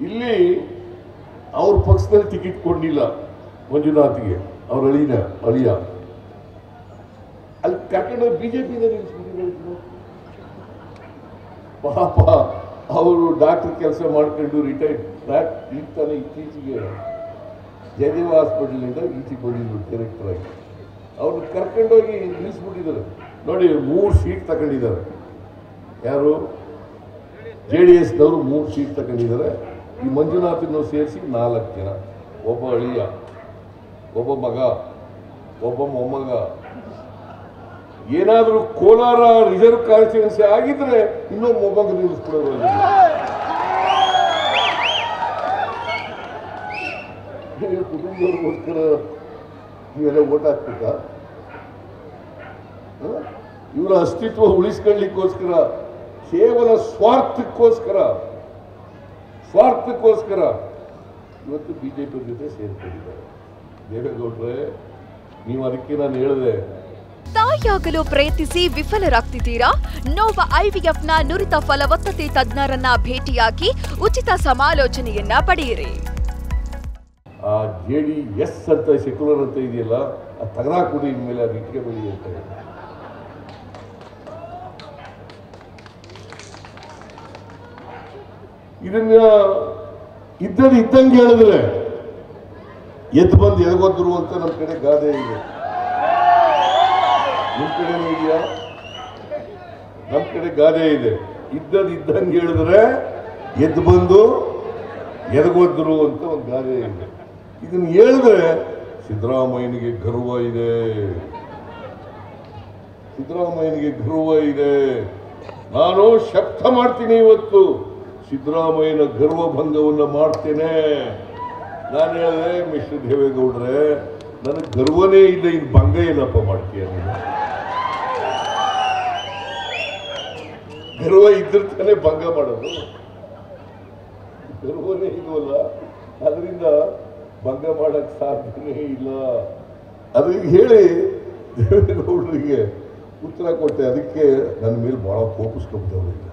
ಇಲ್ಲಿ ಅವ್ರ ಪಕ್ಷದಲ್ಲಿ ಟಿಕೆಟ್ ಕೊಡಲಿಲ್ಲ ಮಂಜುನಾಥ್ಗೆ, ಅವ್ರ ಅಳಿಯ ಅಲ್ಲಿ ಕರ್ಕೊಂಡು ಬಿಜೆಪಿ ನಿಲ್ಲಿಸ್ಬಿಟ್ಟಿದ್ದಾರೆ. ಪಾಪ ಅವರು ಡಾಕ್ಟರ್ ಕೆಲಸ ಮಾಡ್ಕೊಂಡು ರಿಟೈರ್ಡ್ ಇರ್ತಾನೆ. ಇತ್ತೀಚೆಗೆ ಜಯದೇವ ಹಾಸ್ಪಿಟಲ್ನಿಂದ ಈಚೆಗೆ ಬಂದಿದ್ರು ಡೈರೆಕ್ಟರ್ ಆಗಿ. ಅವ್ರನ್ನ ಕರ್ಕೊಂಡೋಗಿ ನಿಲ್ಲಿಸ್ಬಿಟ್ಟಿದ್ದಾರೆ. ನೋಡಿ 3 ಸೀಟ್ ತಗೊಂಡಿದ್ದಾರೆ. ಯಾರು? JDSನವರು 3 ಸೀಟ್ ತಗೊಂಡಿದ್ದಾರೆ. ಈ ಮಂಜುನಾಥನ್ನು ಸೇರಿಸಿ 4 ಜನ, ಒಬ್ಬ ಅಳಿಯ, ಒಬ್ಬ ಮಗ, ಒಬ್ಬ ಮೊಮ್ಮಗ. ಏನಾದರೂ ಕೋಲಾರ ರಿಸರ್ವ್ ಕಾನ್ಸ್ಟಿಟ್ಯೂನ್ಸಿ ಆಗಿದ್ರೆ ಇನ್ನೂ ಮೊಮ್ಮಗ ನಿಲ್ಲಿಸ್ಬಿಡೋದು. ಕುಟುಂಬದವ್ರಿಗೋಸ್ಕರ ನೀವೆಲ್ಲ ಓಟ್ ಹಾಕ್ಬೇಕ? ಇವರ ಅಸ್ತಿತ್ವ ಉಳಿಸ್ಕೊಳ್ಳಿಕ್ಕೋಸ್ಕರ, ಕೇವಲ ಸ್ವಾರ್ಥಕ್ಕೋಸ್ಕರ ಇವತ್ತು ಬಿಜೆಪಿ ಜೊತೆ ಸೇರ್ಕೊಂಡಿದ್ದಾರೆ. ದೇವೇಗೌಡ್ರೆ, ನೀವು ಅದಕ್ಕೆ ನಾನು ಹೇಳಿದೆ, ತಾಯಿಯಾಗಲು ಪ್ರಯತ್ನಿಸಿ ವಿಫಲರಾಗ್ತಿದ್ದೀರಾ? ನೋವಾ IVFನ ನುರಿತ ಫಲವತ್ತತೆ ತಜ್ಞರನ್ನ ಭೇಟಿಯಾಗಿ ಉಚಿತ ಸಮಾಲೋಚನೆಯನ್ನ ಪಡೆಯಿರಿ. ಆ JDS ಅಂತ ಸೆಕ್ಯುಲರ್ ಅಂತ ಇದೆಯಲ್ಲ, ಅದು ತಗದಾಕ್ಬಿಡಿ. ಇನ್ಮೇಲೆ ಅದು ಇಟ್ಕೋಬೇಡಿ ಅಂತ. ಇದನ್ನ ಇದ್ದಂಗೆ ಹೇಳಿದ್ರೆ ಎದ್ದು ಬಂದು ಎದಗೋದ್ರು ಅಂತ ನಮ್ಮ ಕಡೆ ಗಾದೆ ಇದೆ. ನಿಮ್ಮ ಕಡೆನೂ ಇದೆಯಾ? ನಮ್ಮ ಕಡೆ ಗಾದೆ ಇದೆ. ಇದ್ದಂಗೆ ಹೇಳಿದ್ರೆ ಎದ್ದು ಬಂದು ಎದಗೋದ್ರು ಅಂತ ಒಂದು ಗಾದೆ ಇದೆ. ಇದನ್ನು ಹೇಳಿದ್ರೆ ಸಿದ್ದರಾಮಯ್ಯನಿಗೆ ಗರ್ವ ಇದೆ. ನಾನು ಶಬ್ದ ಮಾಡ್ತೀನಿ. ಇವತ್ತು ಸಿದ್ದರಾಮಯ್ಯನ ಗರ್ವಭಂಗವನ್ನು ಮಾಡ್ತೇನೆ. ನಾನು ಹೇಳಿದೆ, ಮಿಸ್ಟರ್ ದೇವೇಗೌಡ್ರೆ, ನನಗೆ ಗರ್ವನೇ ಇಲ್ಲ, ಇನ್ನು ಭಂಗ ಏನಪ್ಪ ಮಾಡ್ತೀಯ ನೀನು? ಗರ್ವ ಇದ್ರ ತಾನೇ ಭಂಗ ಮಾಡೋದು. ಗರ್ವನೇ ಇಲ್ವಲ್ಲ, ಅದರಿಂದ ಭಂಗ ಮಾಡಕ್ ಸಾಧ್ಯನೇ ಇಲ್ಲ. ಅದಕ್ಕೆ ಹೇಳಿ ದೇವೇಗೌಡರಿಗೆ ಉತ್ತರ ಕೊಟ್ಟೆ. ಅದಕ್ಕೆ ನನ್ನ ಮೇಲೆ ಬಹಳ ಕೋಪಿಸ್ಕೊಂಡ್ಬಿಟ್ಟವ್ರಿಗೆ.